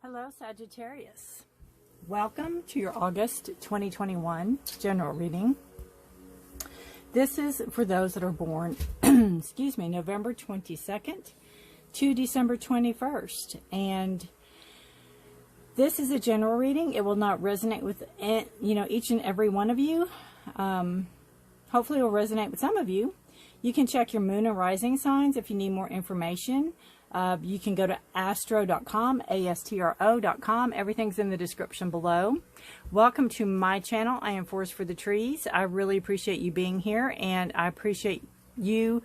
Hello, Sagittarius. Welcome to your August 2021 general reading. This is for those that are born, excuse me, November 22nd to December 21st. And this is a general reading. It will not resonate with, each and every one of you. Hopefully it will resonate with some of you. You can check your moon and rising signs if you need more information. You can go to astro.com, astro.com. Everything's in the description below. Welcome to my channel. I am Forest for the Trees. I really appreciate you being here, and I appreciate you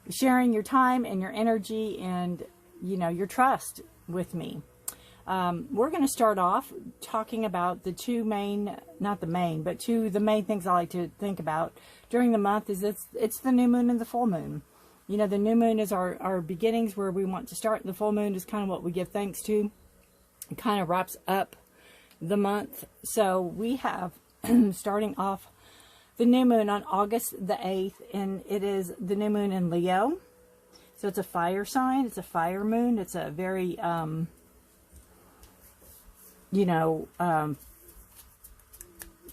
sharing your time and your energy and, your trust with me. We're going to start off talking about the two main, not the main, but the main things I like to think about during the month is it's the new moon and the full moon. The new moon is our beginnings, where we want to start. The full moon is kind of what we give thanks to. It kind of wraps up the month. So we have, starting off, the new moon on August the 8th, and it is the new moon in Leo. So it's a fire sign. It's a fire moon. It's a very,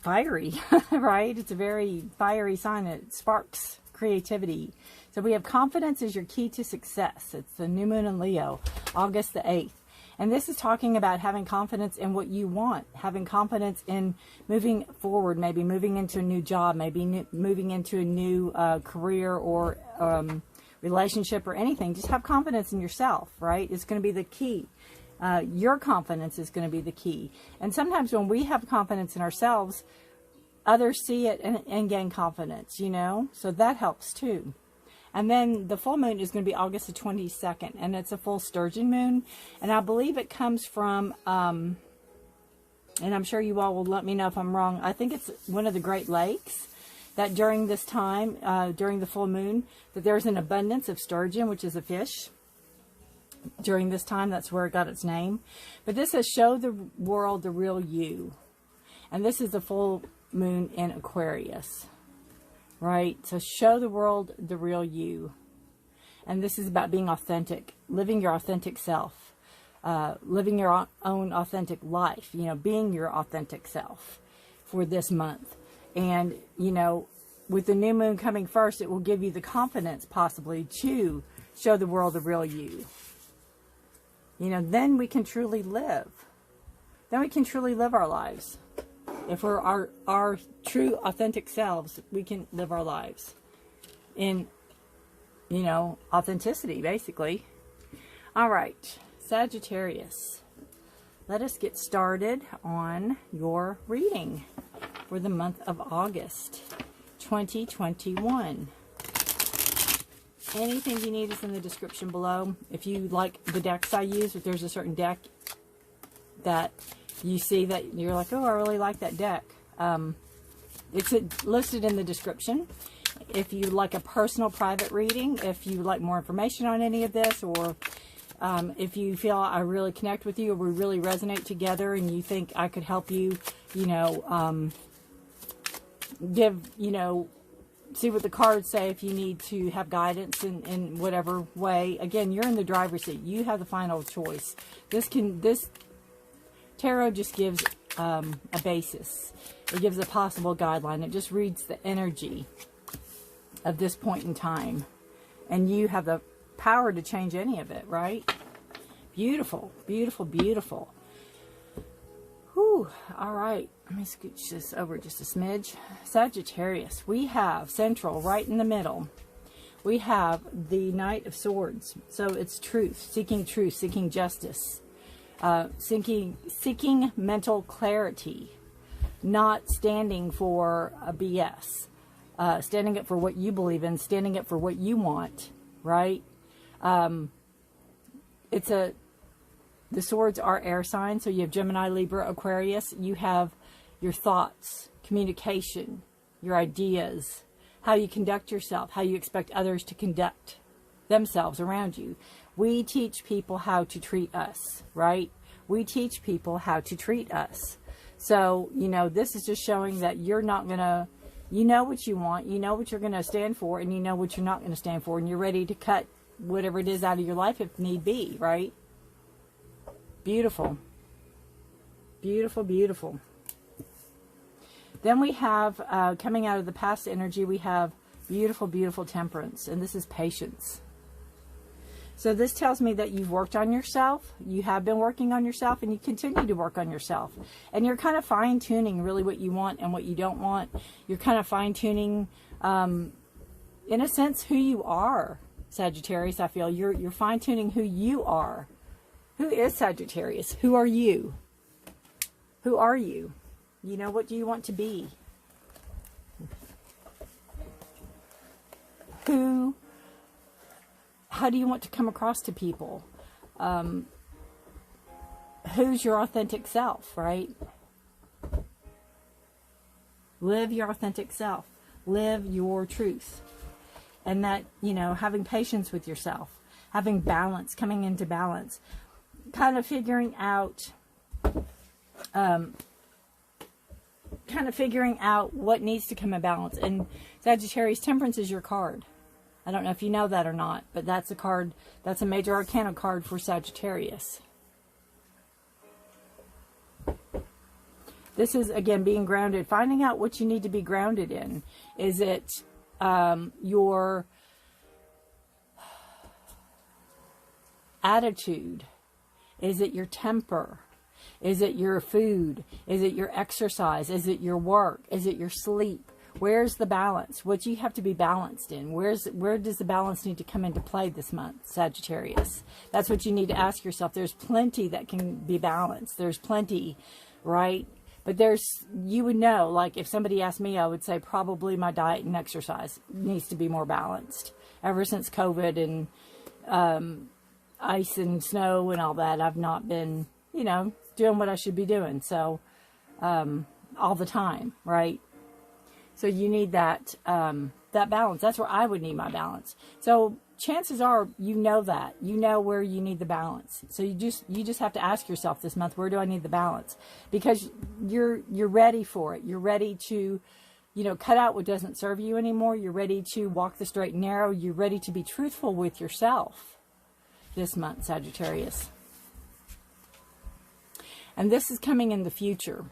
fiery, right? It's a very fiery sign. It sparks creativity. So we have confidence is your key to success. It's the new moon in Leo, August the 8th. And this is talking about having confidence in what you want, having confidence in moving forward, maybe moving into a new job, maybe moving into a new career or relationship or anything. Just have confidence in yourself, right? It's going to be the key. Your confidence is going to be the key. And sometimes when we have confidence in ourselves, others see it and gain confidence, so that helps too. And then the full moon is going to be August the 22nd, and it's a full sturgeon moon. And I believe it comes from, and I'm sure you all will let me know if I'm wrong, I think it's one of the Great Lakes, that during this time, during the full moon, that there's an abundance of sturgeon, which is a fish. During this time, that's where it got its name. But this says, show the world the real you. And this is the full moon in Aquarius. Right? So show the world the real you. And this is about being authentic, living your authentic self, living your own authentic life, being your authentic self for this month. And, with the new moon coming first, it will give you the confidence possibly to show the world the real you. Then we can truly live. Then we can truly live our lives. If we're our true authentic selves, we can live our lives in, authenticity, basically. All right, Sagittarius, let us get started on your reading for the month of August 2021. Anything you need is in the description below. If you like the decks I use, if there's a certain deck that you see that you're like, oh, I really like that deck, it's listed in the description. If you like a personal private reading, if you like more information on any of this, or if you feel I really connect with you or we really resonate together and you think I could help you, see what the cards say if you need to have guidance in whatever way. Again, you're in the driver's seat. You have the final choice. This tarot just gives a basis. It gives a possible guideline. It just reads the energy of this point in time. And you have the power to change any of it, right? Beautiful, beautiful, beautiful. Whew. All right. Let me scooch this over just a smidge. Sagittarius, we have Central right in the middle. We have the Knight of Swords. So it's truth, seeking justice. Seeking mental clarity, not standing for a BS, standing up for what you believe in, standing up for what you want, right? The swords are air signs, so you have Gemini, Libra, Aquarius. You have your thoughts, communication, your ideas, how you conduct yourself, how you expect others to conduct themselves around you. We teach people how to treat us, right? We teach people how to treat us. So, this is just showing that you're not going to, what you want, what you're going to stand for, and what you're not going to stand for, and you're ready to cut whatever it is out of your life if need be, right? Beautiful. Beautiful, beautiful. Then we have, coming out of the past energy, we have beautiful, beautiful Temperance. And this is patience. So this tells me that you've worked on yourself. You have been working on yourself, and you continue to work on yourself. And you're kind of fine-tuning really what you want and what you don't want. You're kind of fine-tuning, in a sense, who you are, Sagittarius. I feel you're fine-tuning who you are. Who is Sagittarius? Who are you? Who are you? You know, what do you want to be? How do you want to come across to people? Who's your authentic self, right? Live your authentic self. Live your truth. And that, you know, having patience with yourself. Having balance, coming into balance. Kind of figuring out what needs to come in balance. And Sagittarius, Temperance is your card. I don't know if you know that or not, but that's a card, that's a major arcana card for Sagittarius. This is, again, being grounded, finding out what you need to be grounded in. Is it your attitude? Is it your temper? Is it your food? Is it your exercise? Is it your work? Is it your sleep? Where's the balance? What do you have to be balanced in? Where does the balance need to come into play this month, Sagittarius? That's what you need to ask yourself. There's plenty that can be balanced. There's plenty, right? But you would know, like if somebody asked me, I would say probably my diet and exercise needs to be more balanced. Ever since COVID and ice and snow and all that, I've not been, you know, doing what I should be doing. So, all the time, right? So you need that balance. That's where I would need my balance. So chances are, you know that. You know where you need the balance. So you just have to ask yourself this month, where do I need the balance? Because you're ready for it. You're ready to, you know, cut out what doesn't serve you anymore. You're ready to walk the straight and narrow. You're ready to be truthful with yourself this month, Sagittarius. And this is coming in the future.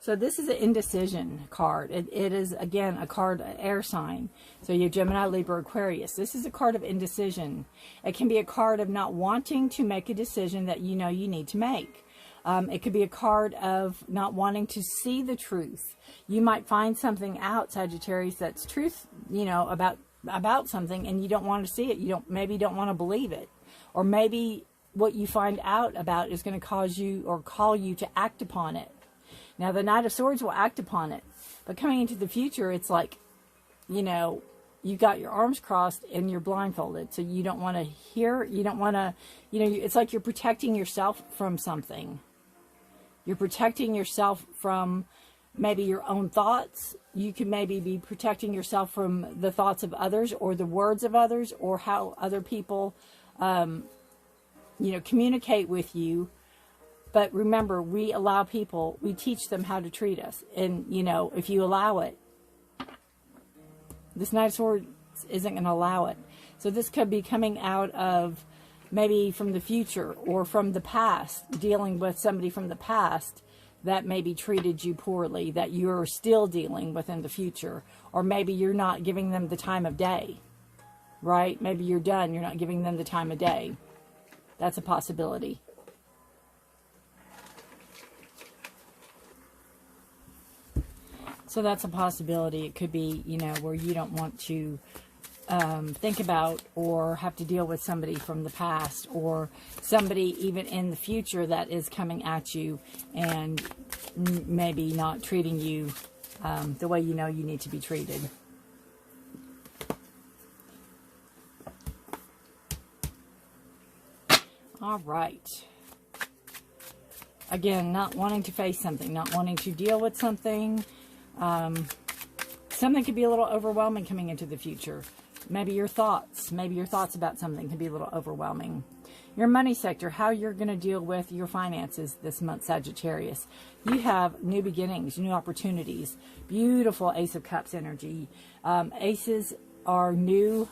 So this is an indecision card. It is, again, a card, air sign. So you have Gemini, Libra, Aquarius. This is a card of indecision. It can be a card of not wanting to make a decision that you know you need to make. It could be a card of not wanting to see the truth. You might find something out, Sagittarius, that's truth, you know, about something, and you don't want to see it. Maybe you don't want to believe it. Or maybe what you find out about is going to cause you or call you to act upon it. Now, the Knight of Swords will act upon it. But coming into the future, it's like, you know, you got your arms crossed and you're blindfolded. So you don't want to hear, you don't want to, you know, it's like you're protecting yourself from something. You're protecting yourself from maybe your own thoughts. You could maybe be protecting yourself from the thoughts of others or the words of others or how other people, you know, communicate with you. But remember, we allow people, we teach them how to treat us. And, you know, if you allow it, this Knight of Swords isn't going to allow it. So this could be coming out of maybe from the future or from the past, dealing with somebody from the past that maybe treated you poorly, that you're still dealing with in the future. Or maybe you're not giving them the time of day, right? Maybe you're done, you're not giving them the time of day. That's a possibility. So that's a possibility. It could be, you know, where you don't want to think about or have to deal with somebody from the past or somebody even in the future that is coming at you and maybe not treating you the way you know you need to be treated. All right. Again, not wanting to face something, not wanting to deal with something. Something could be a little overwhelming coming into the future. Maybe your thoughts about something can be a little overwhelming. Your money sector, how you're going to deal with your finances this month, Sagittarius. You have new beginnings, new opportunities. Beautiful Ace of Cups energy. Aces are new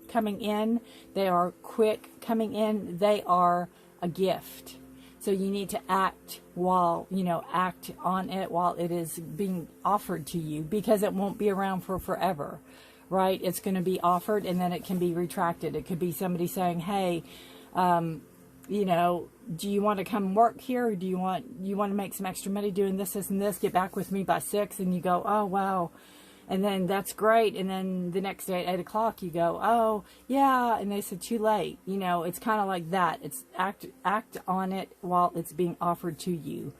coming in. They are quick coming in. They are a gift. So you need to act while, act on it while it is being offered to you, because it won't be around for forever, right? It's going to be offered and then it can be retracted. It could be somebody saying, hey, do you want to come work here? Or do you want to make some extra money doing this, this, and this? Get back with me by 6. And you go, oh, wow. And then that's great. And then the next day at 8 o'clock, you go, oh, yeah. And they said, too late. It's kind of like that. It's act on it while it's being offered to you.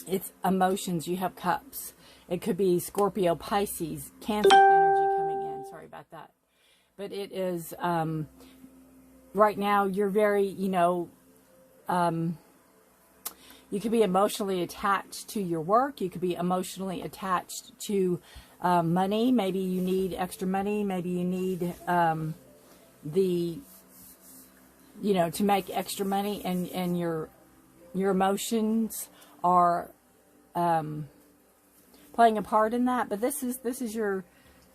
It's emotions. You have cups. It could be Scorpio, Pisces, Cancer energy coming in. Sorry about that. But it is, right now, you're very, you could be emotionally attached to your work. You could be emotionally attached to money. Maybe you need extra money. Maybe you need to make extra money, and your emotions are playing a part in that. But this is your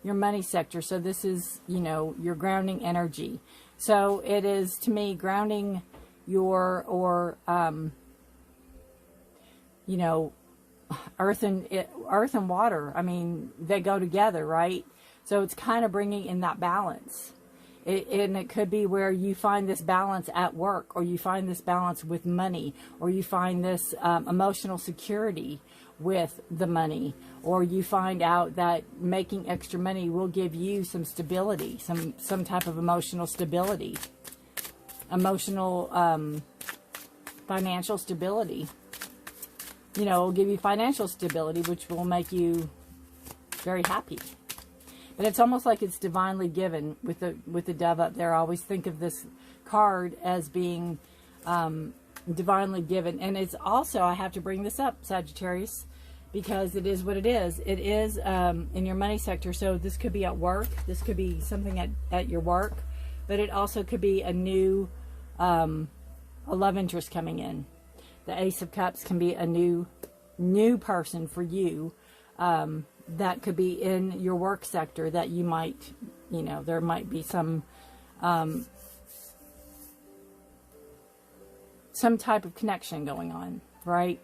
money sector. So this is, your grounding energy. So it is, to me, grounding your, earth and water. I mean, they go together, right? So it's kind of bringing in that balance. And it could be where you find this balance at work, or you find this balance with money, or you find this emotional security with the money, or you find out that making extra money will give you some stability, some type of emotional stability, financial stability. It'll give you financial stability, which will make you very happy. But it's almost like it's divinely given with the dove up there. I always think of this card as being divinely given. And it's also, I have to bring this up, Sagittarius, because it is what it is. It is in your money sector. So this could be at work. This could be something at your work. But it also could be a new a love interest coming in. The Ace of Cups can be a new person for you. That could be in your work sector that you might, there might be some type of connection going on, right?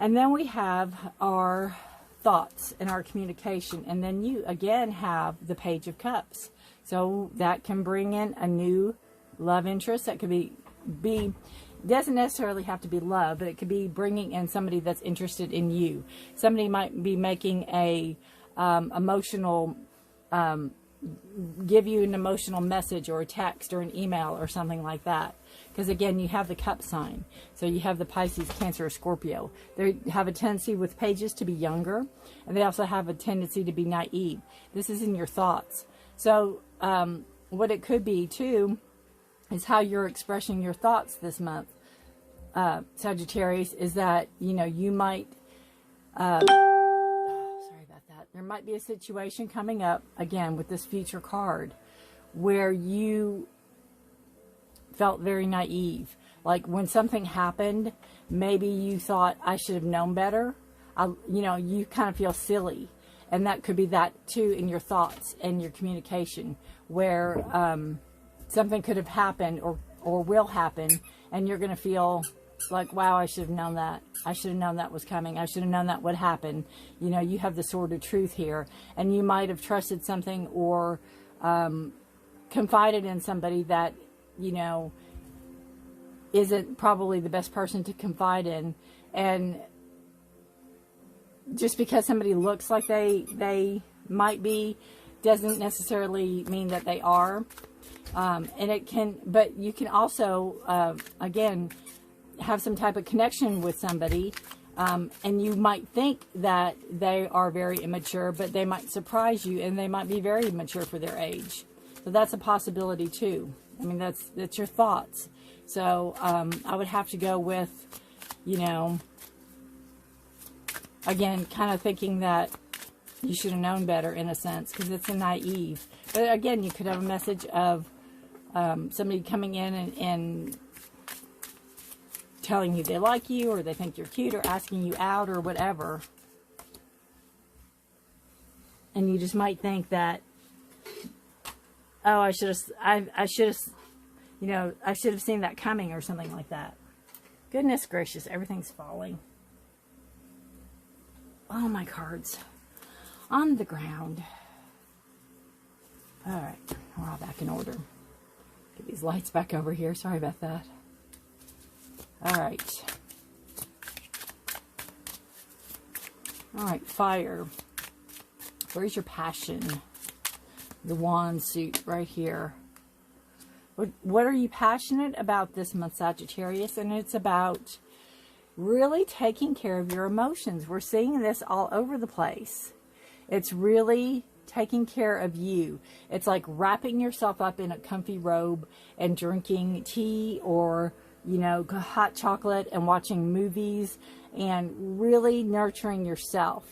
And then we have our thoughts and our communication. And then you, again, have the Page of Cups. So that can bring in a new love interest. That could be doesn't necessarily have to be love, but it could be bringing in somebody that's interested in you. Somebody might be making a emotional, give you an emotional message or a text or an email or something like that. Because again, you have the cup sign. So you have the Pisces, Cancer, or Scorpio. They have a tendency with pages to be younger, and they also have a tendency to be naive. This is in your thoughts. So what it could be too is how you're expressing your thoughts this month, Sagittarius, is that, you might, sorry about that. There might be a situation coming up, again, with this future card, where you felt very naive. Like when something happened, maybe you thought, I should have known better. You kind of feel silly. And that could be that too in your thoughts and your communication, where something could have happened or will happen, and you're going to feel like, wow, I should have known that. I should have known that was coming. I should have known that would happen. You have the sword of truth here, and you might have trusted something or confided in somebody that, isn't probably the best person to confide in. And just because somebody looks like they might be, doesn't necessarily mean that they are. And it can, but you can also, again, have some type of connection with somebody, and you might think that they are very immature, but they might surprise you, and they might be very mature for their age. So that's a possibility too. I mean, that's your thoughts. So I would have to go with, again, kind of thinking that you should have known better in a sense, because it's a naive. But again, you could have a message of somebody coming in and telling you they like you, or they think you're cute, or asking you out, or whatever. And you just might think that, oh, I should have you know, I should have seen that coming or something like that. Goodness gracious, everything's falling. All my cards on the ground. All right, we're all back in order. Get these lights back over here. Sorry about that. All right. All right, fire. Where's your passion? The wand suit right here. What are you passionate about this month, Sagittarius? And it's about really taking care of your emotions. We're seeing this all over the place. It's really taking care of you. It's like wrapping yourself up in a comfy robe and drinking tea or, you know, hot chocolate and watching movies and really nurturing yourself.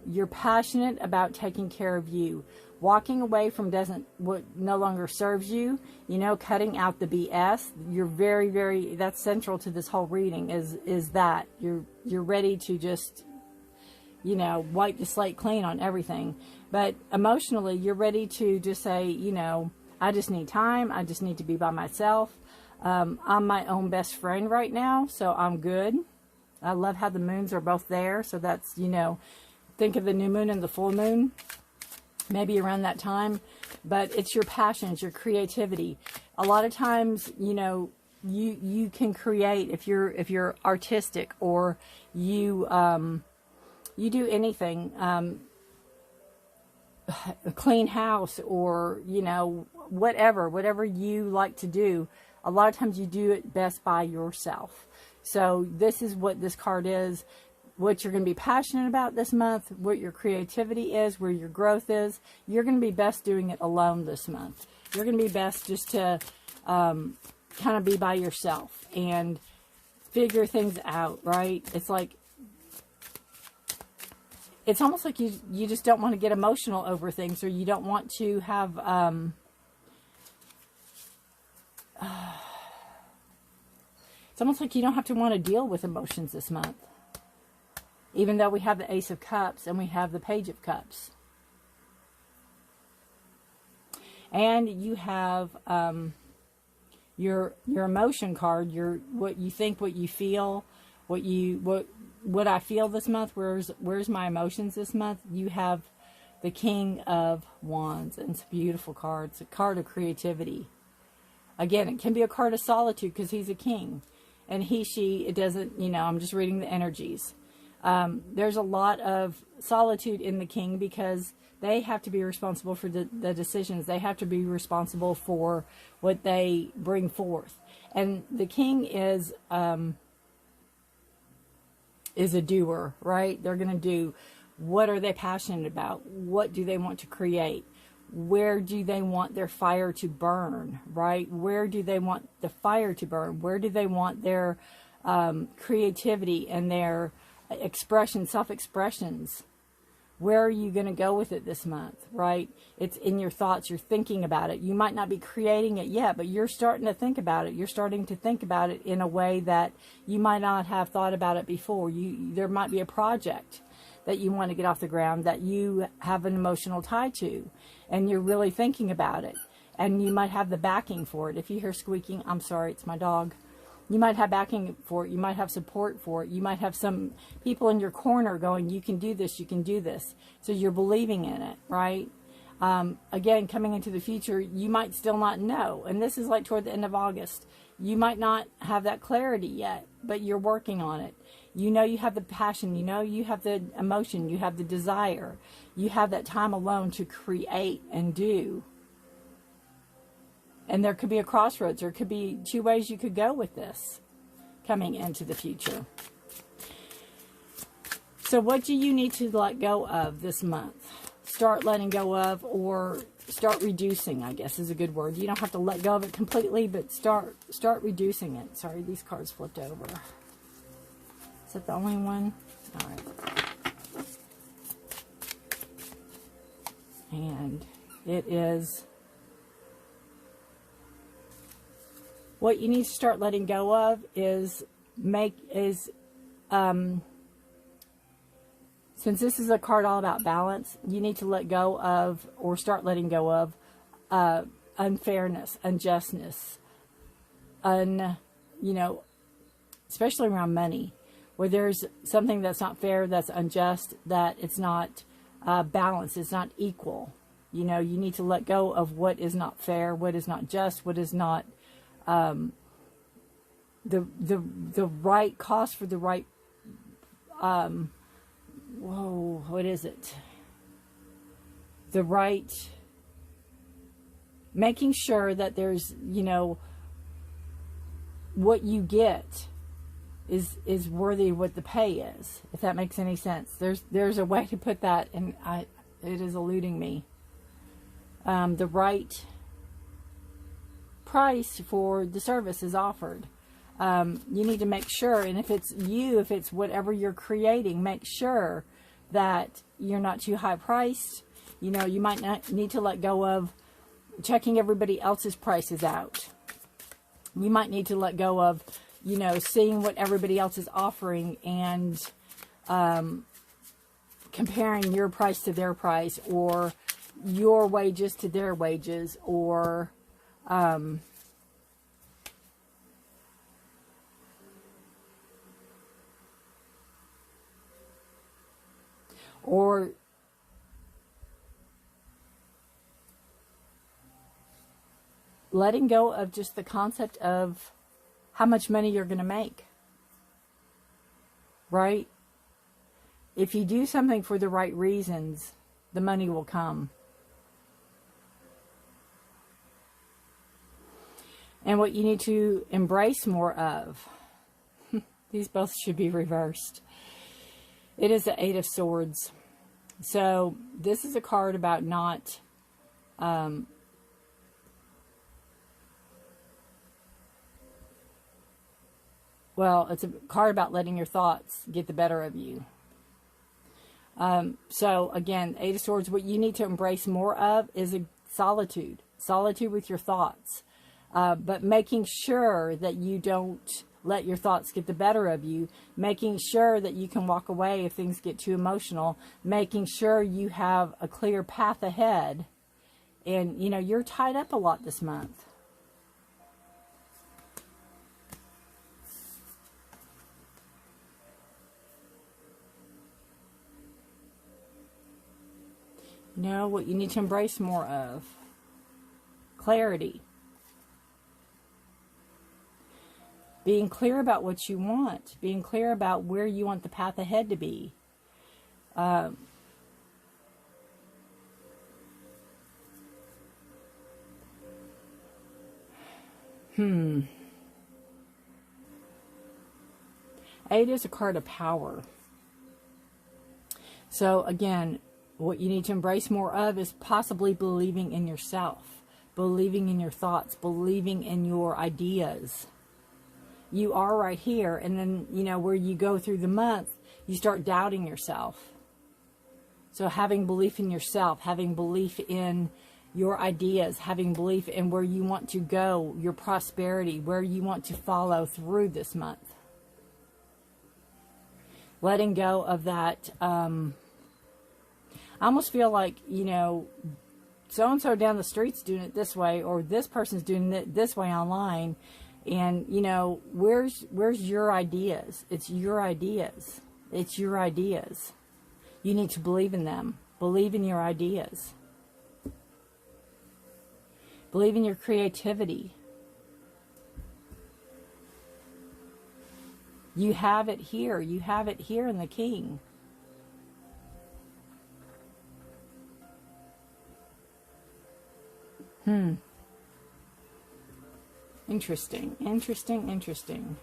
You're passionate about taking care of you. Walking away from what no longer serves you, you know, cutting out the BS. You're very, very, that's central to this whole reading is that you're ready to just, you know, wipe the slate clean on everything. But emotionally, you're ready to just say, you know, I just need time. I just need to be by myself. I'm my own best friend right now, so I'm good. I love how the moons are both there. So that's, you know, think of the new moon and the full moon, maybe around that time. But it's your passions, your creativity. A lot of times, you know, you can create if you're artistic, or you do anything, a clean house, or, you know, whatever you like to do. A lot of times you do it best by yourself. So this is what this card is, what you're going to be passionate about this month, what your creativity is, where your growth is. You're going to be best doing it alone this month. You're going to be best just to kind of be by yourself and figure things out, right? It's like, it's almost like you just don't want to get emotional over things, or you don't want to have it's almost like you don't have to want to deal with emotions this month, even though we have the Ace of Cups and we have the Page of Cups, and you have your emotion card, what you think, what you feel, what I feel this month. Where's my emotions this month? You have the King of Wands, and it's a beautiful card. It's a card of creativity. Again, it can be a card of solitude because he's a king, and he, she, it doesn't, you know, I'm just reading the energies. There's a lot of solitude in the king because they have to be responsible for the decisions. They have to be responsible for what they bring forth. And the king is a doer, right? They're going to do. What are they passionate about? What do they want to create? Where do they want their fire to burn, right? Where do they want the fire to burn? Where do they want their creativity and their expression, self-expressions? Where are you going to go with it this month, right? It's in your thoughts. You're thinking about it. You might not be creating it yet, but you're starting to think about it. You're starting to think about it in a way that you might not have thought about it before. There might be a project that you want to get off the ground that you have an emotional tie to, and you're really thinking about it, and you might have the backing for it. If you hear squeaking, I'm sorry, it's my dog. You might have backing for it. You might have support for it. You might have some people in your corner going, you can do this, you can do this. So you're believing in it, right? Again, coming into the future, you might still not know. And this is like toward the end of August. You might not have that clarity yet, but you're working on it. You know you have the passion. You know you have the emotion. You have the desire. You have that time alone to create and do. And there could be a crossroads. There could be two ways you could go with this coming into the future. So what do you need to let go of this month? Start letting go of, or start reducing, I guess is a good word. You don't have to let go of it completely, but start reducing it. Sorry, these cards flipped over. Is that the only one? All right. And it is what you need to start letting go of is since this is a card all about balance, you need to let go of, or start letting go of, unfairness, unjustness, you know, especially around money, where there's something that's not fair, that's unjust, that it's not balanced, it's not equal. You know, you need to let go of what is not fair, what is not just, what is not the right cost for the right, what is it? The right, making sure that there's, you know, what you get is worthy of what the pay is, if that makes any sense. There's a way to put that, and it is eluding me. The right price for the service is offered. You need to make sure, and if it's you, if it's whatever you're creating, make sure that you're not too high priced. You know, you might not need to let go of checking everybody else's prices out. You might need to let go of, you know, seeing what everybody else is offering and comparing your price to their price, or your wages to their wages, or letting go of just the concept of how much money you're going to make, right? If you do something for the right reasons, the money will come. And what you need to embrace more of, these both should be reversed. It is the Eight of Swords. So this is a card about not, well, it's a card about letting your thoughts get the better of you. So again, Eight of Swords, what you need to embrace more of is a solitude. Solitude with your thoughts. But making sure that you don't let your thoughts get the better of you. Making sure that you can walk away if things get too emotional. Making sure you have a clear path ahead. And, you know, you're tied up a lot this month. You know what you need to embrace more of? Clarity. Being clear about what you want. Being clear about where you want the path ahead to be. Eight is a card of power. So again, what you need to embrace more of is possibly believing in yourself, believing in your thoughts, believing in your ideas. You are right here, and then, you know, where you go through the month, you start doubting yourself. So having belief in yourself, having belief in your ideas, having belief in where you want to go, your prosperity, where you want to follow through this month. Letting go of that, I almost feel like, you know, so-and-so down the street's doing it this way, or this person's doing it this way online. And, you know, where's your ideas? It's your ideas. It's your ideas. You need to believe in them. Believe in your ideas. Believe in your creativity. You have it here. You have it here in the King. Interesting, interesting, interesting.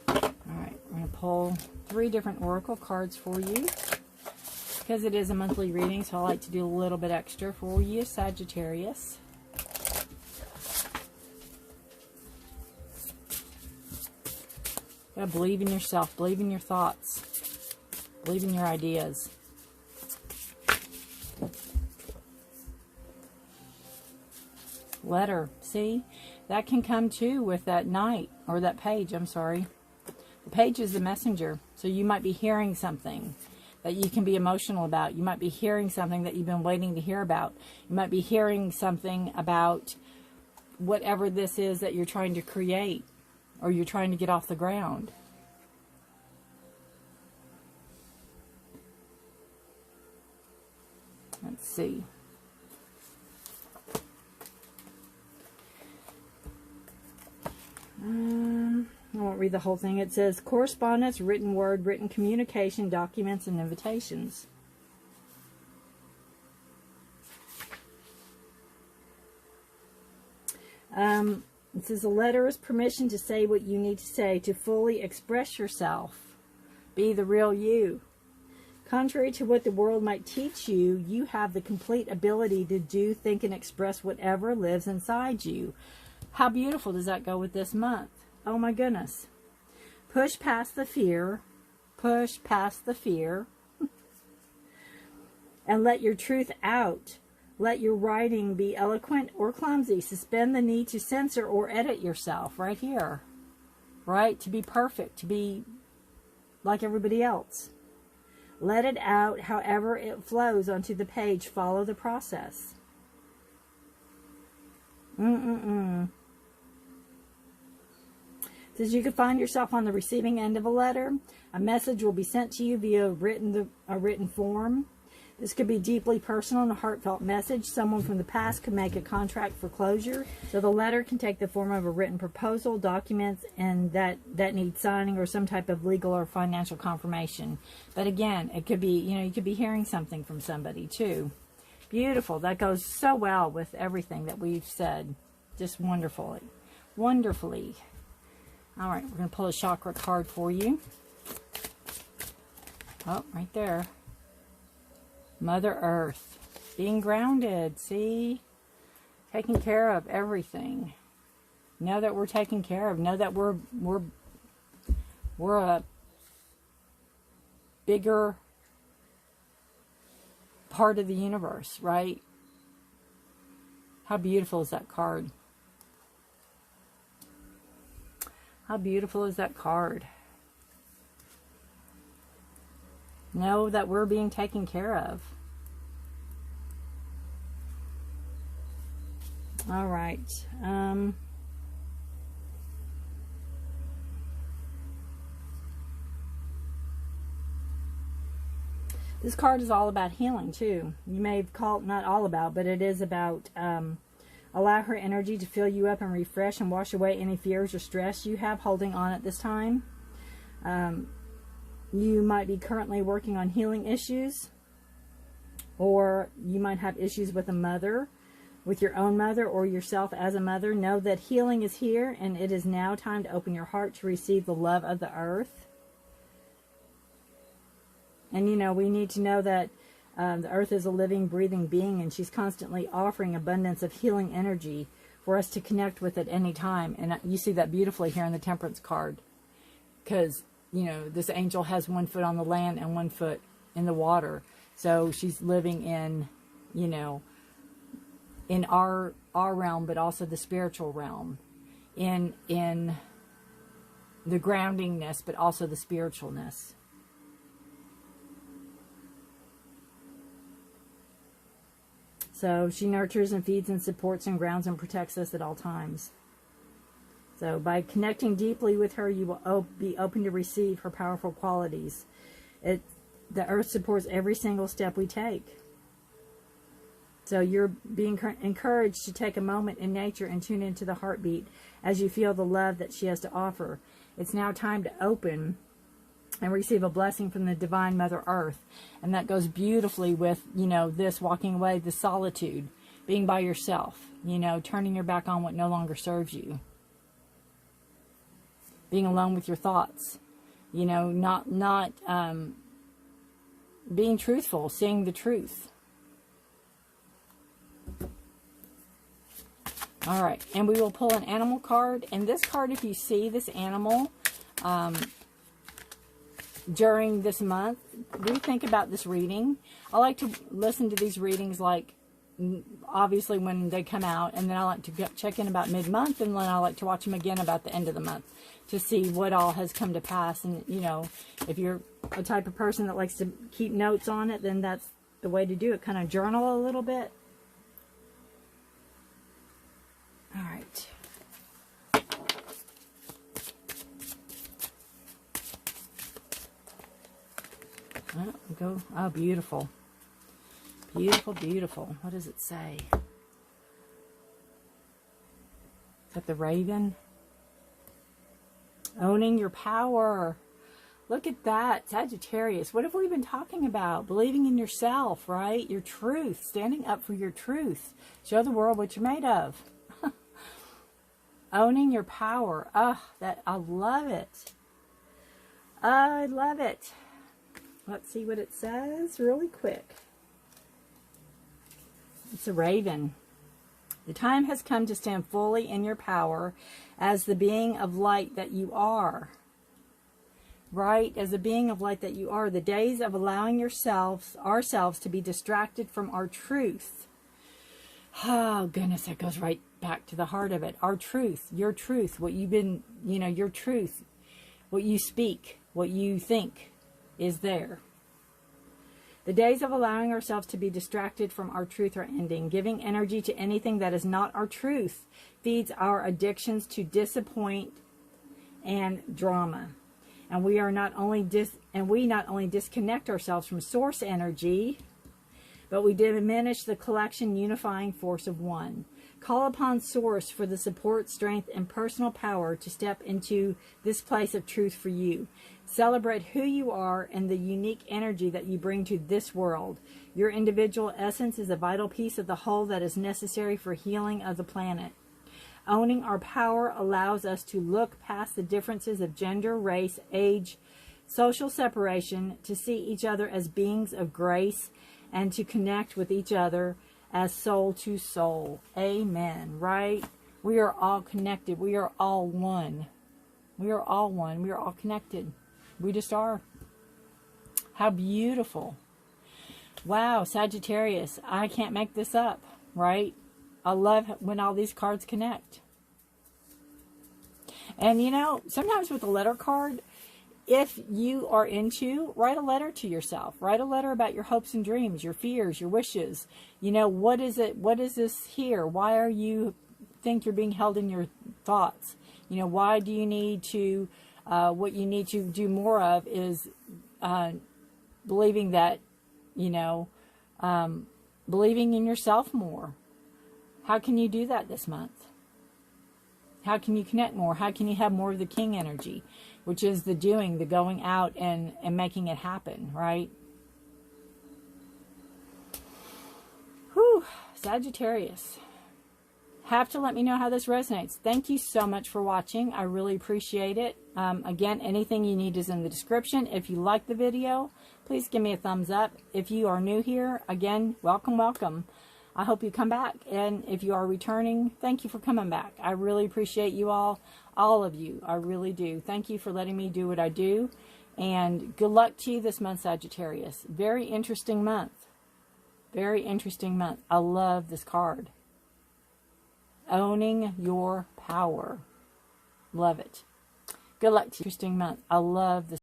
All right, we're going to pull 3 different oracle cards for you. Because it is a monthly reading, so I like to do a little bit extra for you, Sagittarius. You gotta believe in yourself, believe in your thoughts, believe in your ideas. Letter, see, that can come too with that knight, or that page, I'm sorry. The page is the messenger, so you might be hearing something that you can be emotional about. You might be hearing something that you've been waiting to hear about. You might be hearing something about whatever this is that you're trying to create or you're trying to get off the ground. Let's see. I won't read the whole thing. It says correspondence, written word, written communication, documents, and invitations. It says a letter is permission to say what you need to say, to fully express yourself. Be the real you. Contrary to what the world might teach you, you have the complete ability to do, think, and express whatever lives inside you. How beautiful does that go with this month? Oh my goodness. Push past the fear. Push past the fear. And let your truth out. Let your writing be eloquent or clumsy. Suspend the need to censor or edit yourself right here. Right? To be perfect. To be like everybody else. Let it out however it flows onto the page. Follow the process. It says you could find yourself on the receiving end of a letter. A message will be sent to you via a written form. This could be deeply personal and a heartfelt message. Someone from the past could make a contract for closure. So the letter can take the form of a written proposal, documents, and that need signing, or some type of legal or financial confirmation. But again, it could be, you could be hearing something from somebody too. Beautiful. That goes so well with everything that we've said. Just wonderfully. Wonderfully. All right, we're going to pull a chakra card for you. Oh, right there. Mother Earth. Being grounded. See? Taking care of everything. Know that we're taken care of. Know that we're a bigger part of the universe, right? How beautiful is that card? How beautiful is that card? Know that we're being taken care of. All right. This card is all about healing too. You may have called, not all about, but it is about allow her energy to fill you up and refresh and wash away any fears or stress you have holding on at this time. You might be currently working on healing issues, or you might have issues with a mother, with your own mother, or yourself as a mother. Know that healing is here, and it is now time to open your heart to receive the love of the earth. And we need to know that the earth is a living, breathing being, and she's constantly offering abundance of healing energy for us to connect with at any time. And you see that beautifully here in the Temperance card, because this angel has one foot on the land and one foot in the water. So she's living in, in our realm, but also the spiritual realm, in the groundingness, but also the spiritualness. So she nurtures and feeds and supports and grounds and protects us at all times. So by connecting deeply with her, you will be open to receive her powerful qualities. The earth supports every single step we take. So you're being encouraged to take a moment in nature and tune into the heartbeat as you feel the love that she has to offer. It's now time to open and receive a blessing from the divine Mother Earth. And that goes beautifully with, this walking away, the solitude, being by yourself, turning your back on what no longer serves you. Being alone with your thoughts, not being truthful, seeing the truth. All right, and we will pull an animal card. And this card, if you see this animal during this month, rethink about this reading. I like to listen to these readings, like, obviously when they come out, and then I like to check in about mid-month, and then I like to watch them again about the end of the month to see what all has come to pass. And, if you're a type of person that likes to keep notes on it, then that's the way to do it. Kind of journal a little bit. All right. Oh, beautiful. Beautiful, beautiful. What does it say? Is that the Raven? Owning your power. Look at that, Sagittarius. What have we been talking about? Believing in yourself, right? Your truth. Standing up for your truth. Show the world what you're made of. Owning your power. Oh, I love it. I love it. Let's see what it says really quick. It's a Raven. The time has come to stand fully in your power as the being of light that you are. Right? As the being of light that you are. The days of allowing ourselves to be distracted from our truth. Oh, goodness, that goes right back to the heart of it. Our truth, your truth, what you've been, your truth, what you speak, what you think is there. The days of allowing ourselves to be distracted from our truth are ending. Giving energy to anything that is not our truth feeds our addictions to disappoint and drama. And we not only disconnect ourselves from source energy, but we diminish the collection unifying force of one. Call upon source for the support, strength, and personal power to step into this place of truth for you. Celebrate who you are and the unique energy that you bring to this world. Your individual essence is a vital piece of the whole that is necessary for healing of the planet. Owning our power allows us to look past the differences of gender, race, age, social separation, to see each other as beings of grace, and to connect with each other as soul to soul. Amen. Right? We are all connected. We are all one. We are all one. We are all connected. We just are. How beautiful. Wow, Sagittarius. I can't make this up. Right? I love when all these cards connect. And sometimes with a letter card, if you are into, write a letter to yourself. Write a letter about your hopes and dreams, your fears, your wishes. What is it? What is this here? Why are you think you're being held in your thoughts? Why do you need to, what you need to do more of is believing that, believing in yourself more. How can you do that this month? How can you connect more? How can you have more of the king energy, which is the doing, the going out and making it happen, right? Whew, Sagittarius. Have to let me know how this resonates. Thank you so much for watching. I really appreciate it. Again, anything you need is in the description. If you like the video, please give me a thumbs up. If you are new here, again, welcome, welcome. I hope you come back. And if you are returning, thank you for coming back. I really appreciate you all of you. I really do. Thank you for letting me do what I do. And good luck to you this month, Sagittarius. Very interesting month. Very interesting month. I love this card. Owning your power. Love it. Good luck to you. Interesting month. I love this.